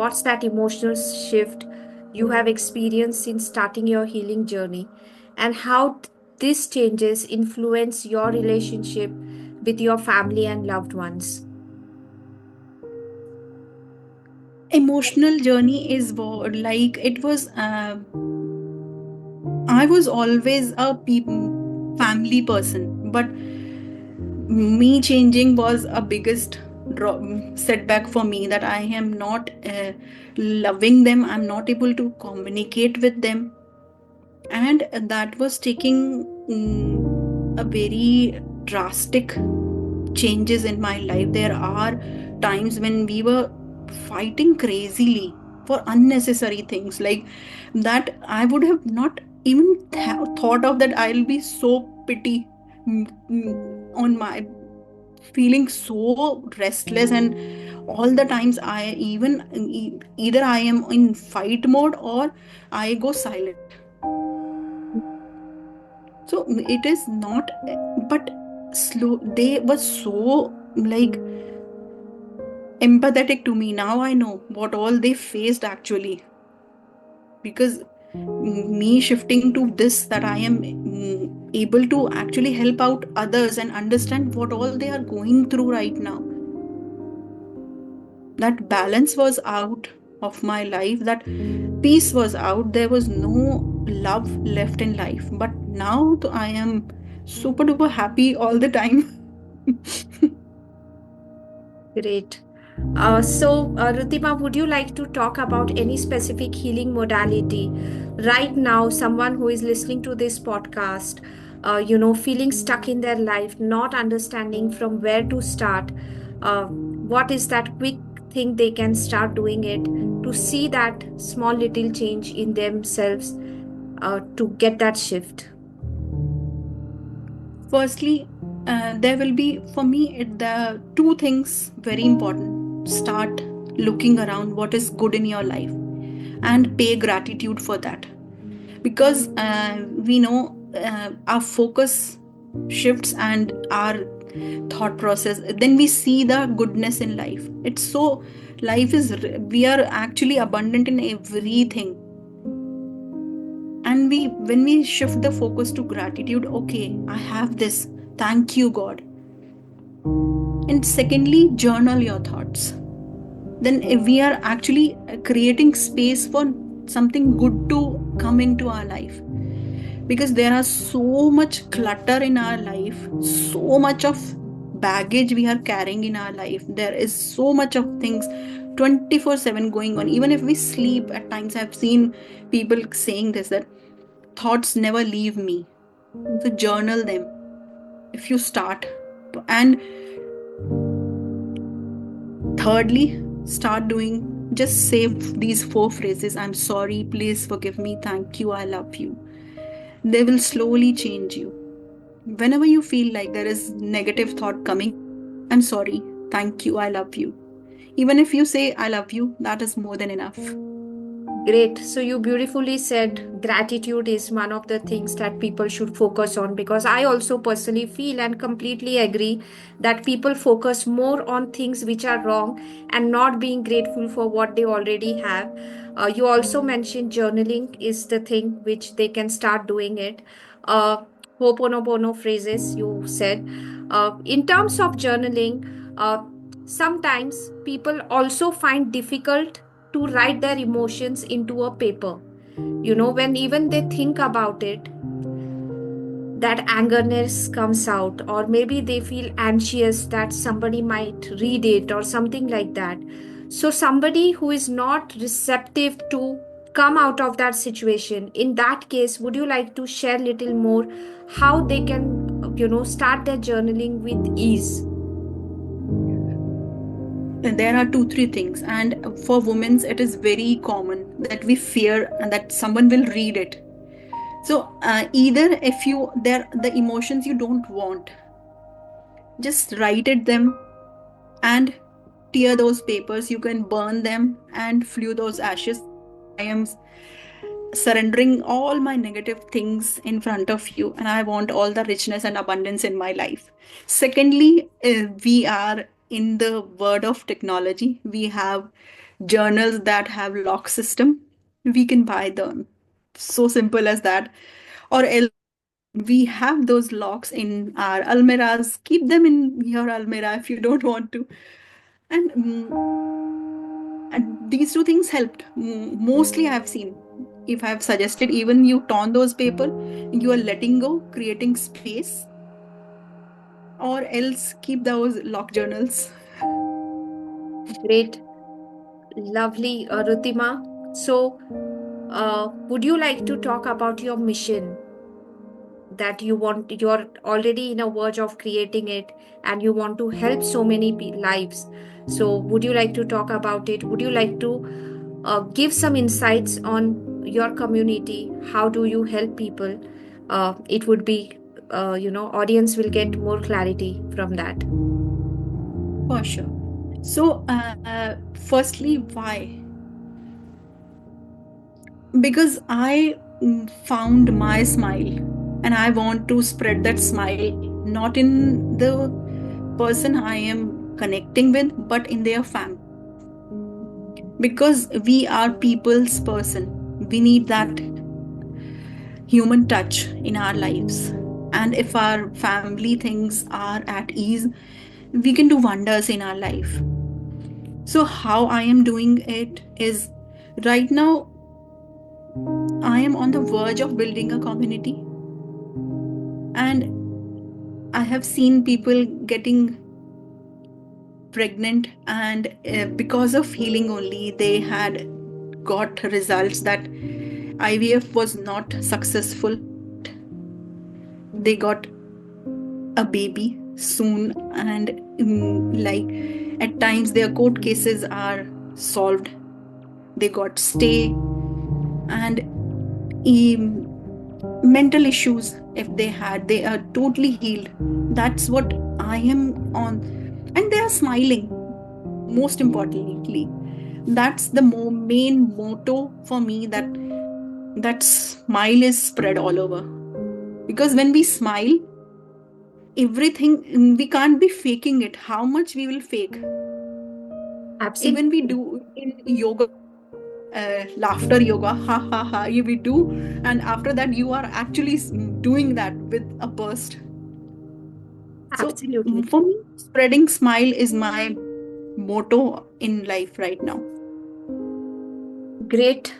what's that emotional shift you have experienced since starting your healing journey, and how these changes influence your relationship with your family and loved ones. Emotional journey is like it was. I was always a family person, but me changing was a biggest setback for me, that I am not loving them, I'm not able to communicate with them, and that was taking a very drastic changes in my life. There are times when we were fighting crazily for unnecessary things, like that I would have not even thought of, that I'll be so pity on my feeling so restless, and all the times I even either I am in fight mode or I go silent. So it is not, but slow, they were so like empathetic to me. Now I know what all they faced actually, because me shifting to this, that I am able to actually help out others and understand what all they are going through right now. That balance was out of my life, that peace was out, there was no love left in life. But now I am super duper happy all the time. Great. Ritima, would you like to talk about any specific healing modality right now? Someone who is listening to this podcast, feeling stuck in their life, not understanding from where to start. What is that quick thing they can start doing it to see that small little change in themselves to get that shift? Firstly, there will be for me the two things very important. Start looking around what is good in your life and pay gratitude for that, because we know our focus shifts and our thought process, then we see the goodness in life. It's so, life is, we are actually abundant in everything. And we, when we shift the focus to gratitude, okay, I have this, thank you God. And secondly, journal your thoughts. Then if we are actually creating space for something good to come into our life, because there are so much clutter in our life, so much of baggage we are carrying in our life, there is so much of things 24/7 going on. Even if we sleep at times, I've seen people saying this, that thoughts never leave me. So journal them if you start. And thirdly, start doing, just say these four phrases: I'm sorry, please forgive me, thank you, I love you. They will slowly change you. Whenever you feel like there is negative thought coming, I'm sorry, thank you, I love you. Even if you say I love you, that is more than enough. Great. So you beautifully said gratitude is one of the things that people should focus on, because I also personally feel and completely agree that people focus more on things which are wrong and not being grateful for what they already have. You also mentioned journaling is the thing which they can start doing it. Uh, Ho'oponopono phrases you said. In terms of journaling, sometimes people also find difficult to write their emotions into a paper. When even they think about it, that angerness comes out, or maybe they feel anxious that somebody might read it or something like that. So, somebody who is not receptive to come out of that situation, in that case, would you like to share little more how they can, start their journaling with ease? There are two, three things. And for women, it is very common that we fear that someone will read it. So either if you, there the emotions you don't want, just write it them and tear those papers. You can burn them and flew those ashes. I am surrendering all my negative things in front of you, and I want all the richness and abundance in my life. Secondly, we are in the world of technology. We have journals that have lock system, we can buy them. So simple as that. Or else we have those locks in our almiras. Keep them in your almirah if you don't want to. And and these two things helped. Mostly I've seen. If I've suggested, even you torn those paper, you are letting go, creating space, or else keep those lock journals. Great. Lovely, Rutima. So, would you like to talk about your mission that you're already in a verge of creating it and you want to help so many lives? So, would you like to talk about it? Would you like to give some insights on your community? How do you help people? It would be, audience will get more clarity from that. For sure. So, firstly, why? Because I found my smile and I want to spread that smile not in the person I am connecting with, but in their family. Because we are people's person, we need that human touch in our lives. And if our family things are at ease, we can do wonders in our life. So, how I am doing it is right now, I am on the verge of building a community, and I have seen people getting pregnant, and because of healing only, they had got results that IVF was not successful, but they got a baby soon, and like at times their court cases are solved, they got stay, and mental issues if they had, they are totally healed. That's what I am on, and they are smiling. Most importantly, that's the main motto for me, that smile is spread all over. Because when we smile, everything, we can't be faking it. How much we will fake? Even we Absolutely. do in yoga, laughter yoga, ha ha ha, we do, and after that you are actually doing that with a burst. So Absolutely. for me, spreading smile is my motto in life right now. Great.